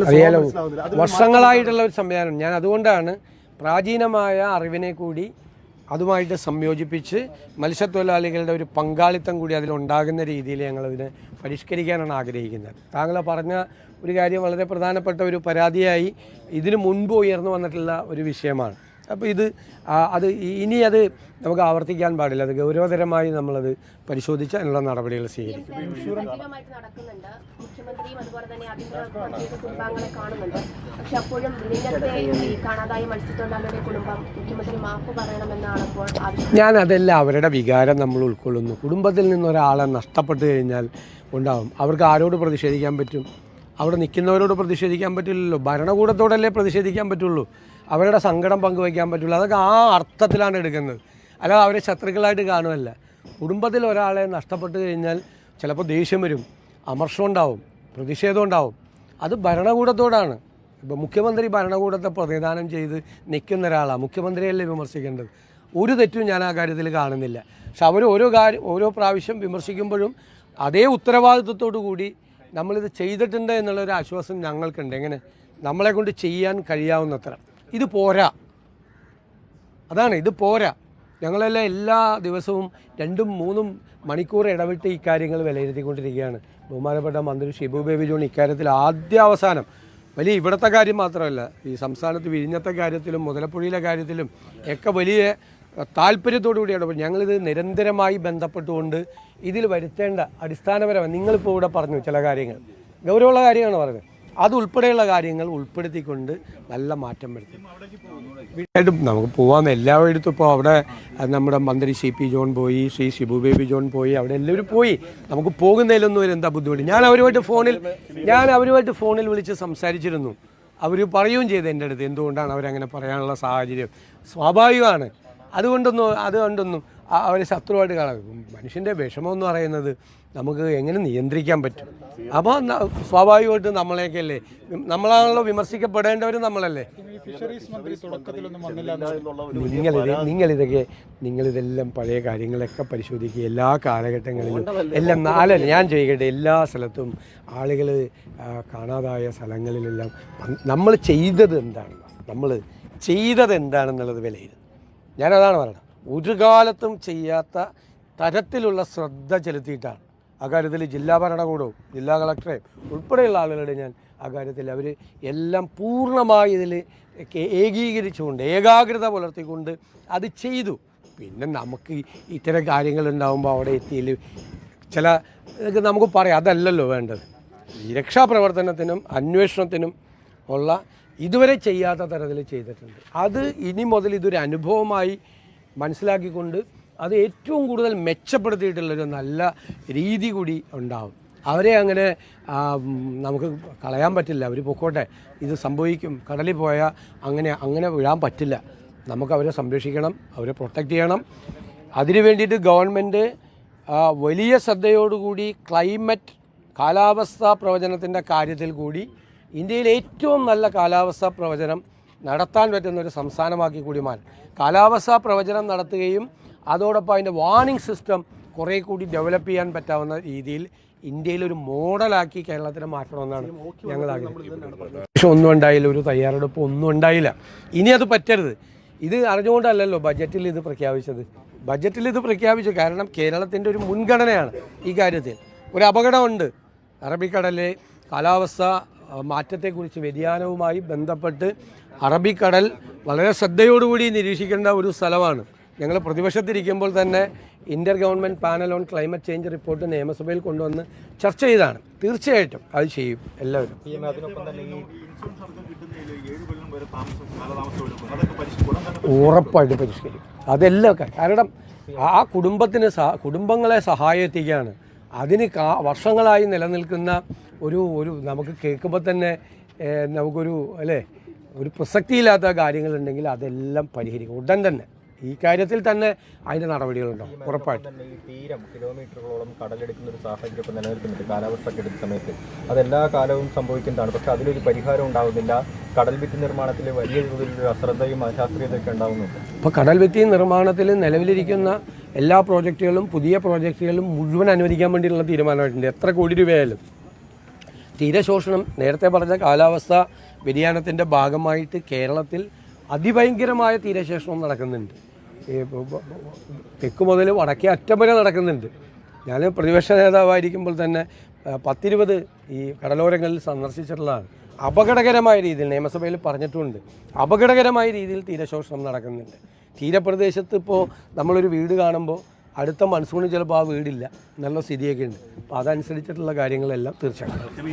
അറിയാലോ, വർഷങ്ങളായിട്ടുള്ള ഒരു സംവിധാനം. ഞാൻ അതുകൊണ്ടാണ് പ്രാചീനമായ അറിവിനെ കൂടി അതുമായിട്ട് സംയോജിപ്പിച്ച് മത്സ്യത്തൊഴിലാളികളുടെ ഒരു പങ്കാളിത്തം കൂടി അതിലുണ്ടാകുന്ന രീതിയിൽ ഞങ്ങളതിനെ പരിഷ്കരിക്കാനാണ് ആഗ്രഹിക്കുന്നത്. താങ്കൾ പറഞ്ഞ ഒരു കാര്യം വളരെ പ്രധാനപ്പെട്ട ഒരു പരാതിയായി ഇതിനു മുൻപ് ഉയർന്നു വന്നിട്ടുള്ള ഒരു വിഷയമാണ്. അപ്പോൾ അത് ഇനി അത് നമുക്ക് ആവർത്തിക്കാൻ പാടില്ല. അത് ഗൗരവതരമായി നമ്മളത് പരിശോധിച്ച് അതിനുള്ള നടപടികൾ സ്വീകരിക്കും. ഞാൻ അതെല്ലാം അവരുടെ വികാരം നമ്മൾ ഉൾക്കൊള്ളുന്നു. കുടുംബത്തിൽ നിന്നൊരാളെ നഷ്ടപ്പെട്ടു കഴിഞ്ഞാൽ ഉണ്ടാവും. അവർക്ക് ആരോട് പ്രതിഷേധിക്കാൻ പറ്റും? അവിടെ നിൽക്കുന്നവരോട് പ്രതിഷേധിക്കാൻ പറ്റില്ലല്ലോ. ഭരണകൂടത്തോടല്ലേ പ്രതിഷേധിക്കാൻ പറ്റുള്ളൂ. അവരുടെ സങ്കടം പങ്കുവയ്ക്കാൻ പറ്റുള്ളൂ. അതൊക്കെ ആ അർത്ഥത്തിലാണ് എടുക്കുന്നത്, അല്ലാതെ അവരെ ശത്രുക്കളായിട്ട് കാണുമല്ല. കുടുംബത്തിൽ ഒരാളെ നഷ്ടപ്പെട്ടു കഴിഞ്ഞാൽ ചിലപ്പോൾ ദേഷ്യം വരും, അമർഷം ഉണ്ടാവും, പ്രതിഷേധം ഉണ്ടാവും. അത് ഭരണകൂടത്തോടാണ്. ഇപ്പോൾ മുഖ്യമന്ത്രി ഭരണകൂടത്തെ പ്രതിദാനം ചെയ്ത് നിൽക്കുന്ന ഒരാളാണ്. മുഖ്യമന്ത്രിയല്ലേ വിമർശിക്കേണ്ടത്. ഒരു തെറ്റും ഞാൻ ആ കാര്യത്തിൽ കാണുന്നില്ല. പക്ഷെ അവർ ഓരോ പ്രാവശ്യം വിമർശിക്കുമ്പോഴും അതേ ഉത്തരവാദിത്വത്തോടു കൂടി നമ്മളിത് ചെയ്തിട്ടുണ്ട് എന്നുള്ളൊരു ആശ്വാസം ഞങ്ങൾക്കുണ്ട്. എങ്ങനെ നമ്മളെ കൊണ്ട് ചെയ്യാൻ കഴിയാവുന്നത്ര. ഇത് പോരാ, അതാണ്, ഇത് പോരാ. ഞങ്ങളെല്ലാം എല്ലാ ദിവസവും 2-3 മണിക്കൂർ ഇടവിട്ട് ഈ കാര്യങ്ങൾ വിലയിരുത്തിക്കൊണ്ടിരിക്കുകയാണ്. ബഹുമാനപ്പെട്ട മന്ത്രി ഷിബു ബേബി ജോൺ ഇക്കാര്യത്തിൽ ആദ്യാവസാനം വലിയ ഇവിടുത്തെ കാര്യം മാത്രമല്ല, ഈ സംസ്ഥാനത്ത് വിഴിഞ്ഞത്തെ കാര്യത്തിലും മുതലപ്പുഴയിലെ കാര്യത്തിലും ഒക്കെ വലിയ താല്പര്യത്തോടു കൂടി ഇടപെടും. ഞങ്ങളിത് നിരന്തരമായി ബന്ധപ്പെട്ടുകൊണ്ട് ഇതിൽ വരുത്തേണ്ട അടിസ്ഥാനപരമായി നിങ്ങളിപ്പോൾ ഇവിടെ പറഞ്ഞു ചില കാര്യങ്ങൾ ഗൗരവമുള്ള കാര്യമാണ് പറഞ്ഞത്. അതുൾപ്പെടെയുള്ള കാര്യങ്ങൾ ഉൾപ്പെടുത്തിക്കൊണ്ട് നല്ല മാറ്റം വരുത്തും. വീട്ടായിട്ടും നമുക്ക് പോകാമെന്ന് എല്ലായിടത്തും. ഇപ്പോൾ അവിടെ നമ്മുടെ മന്ത്രി CP ജോൺ പോയി, ശ്രീ ഷിബു ബേബി ജോൺ പോയി, അവിടെ എല്ലാവരും പോയി. നമുക്ക് പോകുന്നതിലൊന്നും ഒരു എന്താ ബുദ്ധിമുട്ട്. ഞാൻ അവരുമായിട്ട് ഫോണിൽ വിളിച്ച് സംസാരിച്ചിരുന്നു. അവർ പറയുകയും ചെയ്തു എൻ്റെ അടുത്ത് എന്തുകൊണ്ടാണ് അവരങ്ങനെ പറയാനുള്ള സാഹചര്യം. സ്വാഭാവികമാണ്. അതുകൊണ്ടൊന്നും അവർ ശത്രുവായിട്ട് കാണാം. മനുഷ്യൻ്റെ വിഷമം എന്ന് പറയുന്നത് നമുക്ക് എങ്ങനെ നിയന്ത്രിക്കാൻ പറ്റും? അപ്പോൾ സ്വാഭാവികമായിട്ട് നമ്മളെയൊക്കെയല്ലേ, നമ്മളാണല്ലോ വിമർശിക്കപ്പെടേണ്ടവർ, നമ്മളല്ലേ. നിങ്ങളിതെല്ലാം പഴയ കാര്യങ്ങളൊക്കെ പരിശോധിക്കുക. എല്ലാ കാലഘട്ടങ്ങളിലും എല്ലാം ഞാൻ ചോദിക്കട്ടെ, എല്ലാ സ്ഥലത്തും ആളുകൾ കാണാതായ സ്ഥലങ്ങളിലെല്ലാം നമ്മൾ ചെയ്തത് എന്താണെന്നുള്ളത് വിലയിരുത്തും. ഞാനതാണ് പറയുന്നത്. ഒരു കാലത്തും ചെയ്യാത്ത തരത്തിലുള്ള ശ്രദ്ധ ചെലുത്തിയിട്ടാണ് അക്കാര്യത്തിൽ ജില്ലാ ഭരണകൂടവും ജില്ലാ കളക്ടറേയും ഉൾപ്പെടെയുള്ള ആളുകളുടെ ഞാൻ അക്കാര്യത്തിൽ അവർ എല്ലാം പൂർണ്ണമായി ഇതിൽ ഏകീകരിച്ചുകൊണ്ട് ഏകാഗ്രത പുലർത്തിക്കൊണ്ട് അത് ചെയ്തു. പിന്നെ നമുക്ക് ഇത്തരം കാര്യങ്ങളുണ്ടാകുമ്പോൾ അവിടെ എത്തിയിൽ ചില നമുക്ക് പറയാം, അതല്ലല്ലോ വേണ്ടത്. ഈ രക്ഷാപ്രവർത്തനത്തിനും അന്വേഷണത്തിനും ഉള്ള ഇതുവരെ ചെയ്യാത്ത തരത്തിൽ ചെയ്തിട്ടുണ്ട്. അത് ഇനി മുതൽ ഇതൊരു അനുഭവമായി മനസ്സിലാക്കിക്കൊണ്ട് അത് ഏറ്റവും കൂടുതൽ മെച്ചപ്പെടുത്തിയിട്ടുള്ളൊരു നല്ല രീതി കൂടി ഉണ്ടാവും. അവരെ അങ്ങനെ നമുക്ക് കളയാൻ പറ്റില്ല. അവർ പൊക്കോട്ടെ, ഇത് സംഭവിക്കും, കടലിൽ പോയാൽ അങ്ങനെ വിടാൻ പറ്റില്ല. നമുക്ക് അവരെ സംരക്ഷിക്കണം, അവരെ പ്രൊട്ടക്റ്റ് ചെയ്യണം. അതിനു വേണ്ടിയിട്ട് ഗവൺമെൻറ് വലിയ ശ്രദ്ധയോടുകൂടി കാലാവസ്ഥാ പ്രവചനത്തിൻ്റെ കാര്യത്തിൽ കൂടി ഇന്ത്യയിലെ ഏറ്റവും നല്ല കാലാവസ്ഥാ പ്രവചനം നടത്താൻ പറ്റുന്ന ഒരു സംസ്ഥാനമാക്കി കൂടി മാറും. കാലാവസ്ഥാ പ്രവചനം നടത്തുകയും അതോടൊപ്പം അതിൻ്റെ വാർണിംഗ് സിസ്റ്റം കുറേ കൂടി ഡെവലപ്പ് ചെയ്യാൻ പറ്റാവുന്ന രീതിയിൽ ഇന്ത്യയിലൊരു മോഡലാക്കി കേരളത്തിനെ മാറ്റണമെന്നാണ് ഞങ്ങൾ ആഗ്രഹിക്കുന്നത്. പക്ഷെ ഒന്നും ഉണ്ടായില്ല, ഒരു തയ്യാറെടുപ്പ് ഒന്നും ഉണ്ടായില്ല. ഇനി അത് പറ്റരുത്. ഇത് അറിഞ്ഞുകൊണ്ടല്ലല്ലോ ബജറ്റിൽ ഇത് പ്രഖ്യാപിച്ചു. കാരണം കേരളത്തിൻ്റെ ഒരു മുൻഗണനയാണ് ഈ കാര്യത്തിൽ. ഒരു അപകടമുണ്ട്. അറബിക്കടലിലെ കാലാവസ്ഥ മാറ്റത്തെക്കുറിച്ച് വ്യതിയാനവുമായി ബന്ധപ്പെട്ട് അറബിക്കടൽ വളരെ ശ്രദ്ധയോടുകൂടി നിരീക്ഷിക്കേണ്ട ഒരു സ്ഥലമാണ്. ഞങ്ങൾ പ്രതിപക്ഷത്തിരിക്കുമ്പോൾ തന്നെ Inter government panel on climate change report നിയമസഭയിൽ കൊണ്ടുവന്ന് ചർച്ച ചെയ്താണ്. തീർച്ചയായിട്ടും അത് ചെയ്യും എല്ലാവരും. ഉറപ്പായിട്ട് പരിഷ്കരിക്കും. അതെല്ലാം കാരണം ആ കുടുംബങ്ങളെ സഹായിക്കുകയാണ്. അതിന് വർഷങ്ങളായി നിലനിൽക്കുന്ന ഒരു നമുക്ക് കേൾക്കുമ്പോൾ തന്നെ നമുക്കൊരു ഒരു പ്രസക്തിയില്ലാത്ത കാര്യങ്ങളുണ്ടെങ്കിൽ അതെല്ലാം പരിഹരിക്കും ഉടൻ തന്നെ. ഈ കാര്യത്തിൽ തന്നെ അതിൻ്റെ നടപടികളുണ്ടാവും ഉറപ്പായിട്ടും. ഈ തീരം കിലോമീറ്ററുകളോളം കടലെടുക്കുന്ന ഒരു സാഹചര്യം ഇപ്പോൾ നിലനിൽക്കുന്നുണ്ട് കാലാവസ്ഥക്കെടുത്ത സമയത്ത്. അതെല്ലാ കാലവും സംഭവിക്കുന്നതാണ്. പക്ഷേ അതിലൊരു പരിഹാരം ഉണ്ടാകുന്നില്ല. കടൽ ഭിത്തി നിർമ്മാണത്തിൽ വലിയ തോതിലൊരു അശ്രദ്ധയും അശാസ്ത്രീയതയൊക്കെ ഉണ്ടാകുന്നുണ്ട്. ഇപ്പോൾ കടൽ ഭിത്തി നിർമ്മാണത്തിൽ നിലവിലിരിക്കുന്ന എല്ലാ പ്രോജക്റ്റുകളും പുതിയ പ്രോജക്റ്റുകളും മുഴുവൻ അനുവദിക്കാൻ വേണ്ടിയിട്ടുള്ള തീരുമാനമായിട്ടുണ്ട്. എത്ര കോടി രൂപയായാലും തീരശോഷണം നേരത്തെ പറഞ്ഞ കാലാവസ്ഥ വ്യതിയാനത്തിൻ്റെ ഭാഗമായിട്ട് കേരളത്തിൽ അതിഭയങ്കരമായ തീരശോഷണം നടക്കുന്നുണ്ട്. തെക്ക് മുതൽ വടക്കേ അറ്റം വരെ നടക്കുന്നുണ്ട്. ഞാൻ പ്രതിപക്ഷ നേതാവായിരിക്കുമ്പോൾ തന്നെ 10-20 ഈ കടലോരങ്ങളിൽ സന്ദർശിച്ചിട്ടുള്ളതാണ്. അപകടകരമായ രീതിയിൽ നിയമസഭയിൽ പറഞ്ഞിട്ടുമുണ്ട്. അപകടകരമായ രീതിയിൽ തീരശോഷണം നടക്കുന്നുണ്ട്. തീരപ്രദേശത്ത് ഇപ്പോൾ നമ്മളൊരു വീട് കാണുമ്പോൾ അടുത്ത മൺസൂണിൽ ചിലപ്പോൾ ആ വീടില്ല, നല്ല സ്ഥിതിയൊക്കെ ഉണ്ട്. അപ്പോൾ അതനുസരിച്ചിട്ടുള്ള കാര്യങ്ങളെല്ലാം തീർച്ചയായിട്ടും